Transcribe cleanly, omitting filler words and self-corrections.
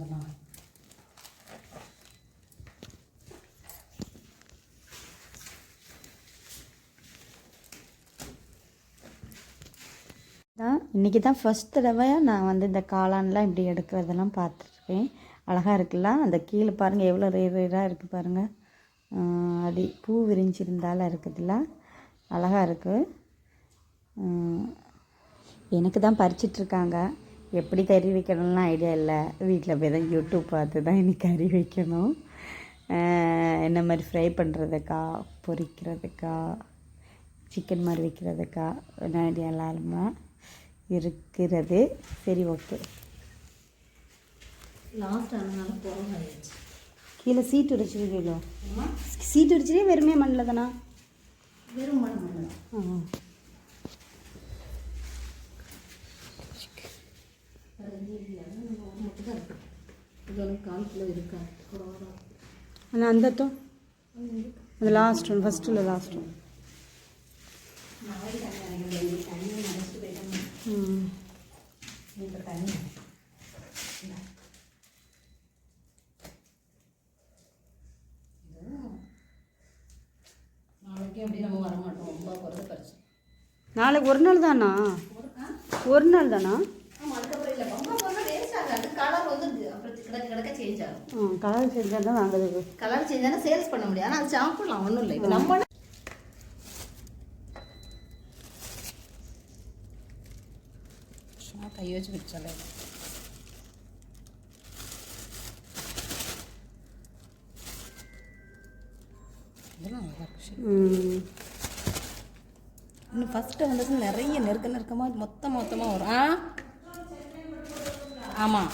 வந்துடலாம். இன்றைக்கி தான் ஃபஸ்ட் தடவையாக நான் வந்து இந்த காளான்லாம் இப்படி எடுக்கிறதெல்லாம் பார்த்துருக்கேன். அழகாக இருக்குல்ல. அந்த கீழே பாருங்கள் எவ்வளோ ரேராக இருக்குது பாருங்கள். அது பூ விரிஞ்சிருந்தாலும் இருக்குதுல்ல, அழகாக இருக்குது. எனக்கு தான் பறிச்சிட்ருக்காங்க. எப்படி கறி வைக்கணும்லாம் ஐடியா இல்லை. வீட்டில் போய் தான் யூடியூப் பார்த்து தான் இன்னைக்கு கறி வைக்கணும். என்ன மாதிரி ஃப்ரை பண்ணுறதுக்கா, பொரிக்கிறதுக்கா, சிக்கன் மாதிரி வைக்கிறதுக்கா ஐடியா இல்லாமல் இருக்கிறது. சரி, ஓகே. லாஸ்ட் அதனால போகிறோம் ஆயிடுச்சு. கீழே சீட்டு உரிச்சிருக்கீங்களோ? சீட்டு உரிச்சிலே வெறுமே மண்ணில் தானா? வெறும் மண் தான். இதோட 1/4 கிலோ இருக்கா? ஆனால் அந்த அந்த லாஸ்ட் ஒன், ஃபஸ்ட்டில் லாஸ்ட் ஒன். நாளைக்கு அப்படி நம்ம வரமாட்டோம். ரொம்ப குறைந்த பரிசு. நாளைக்கு ஒரு நாள் தானா? ஒரு நாள் தானா? ஆமாம், அதுக்கப்புறம் இல்லை. ரொம்ப பொருள் வேஸ்ட் ஆகாது. கலர் வந்து அப்புறம் கிடக்க சேஞ்ச் ஆகும். கலர் செஞ்சால் தான் வாங்குறது. கலர் சேஞ்ச் ஆனால் சேல்ஸ் பண்ண முடியாது. ஆனால் அது சாப்பிடலாம், ஒன்றும் இல்லை. இப்போ நம்ம கை வச்சு பிடிச்சாலே இதெல்லாம் நல்லா இருக்கு. இன்னும் ஃபஸ்ட்டு வந்து நிறைய நெருக்கமாக மொத்தமாக வரும். ஆமாம்.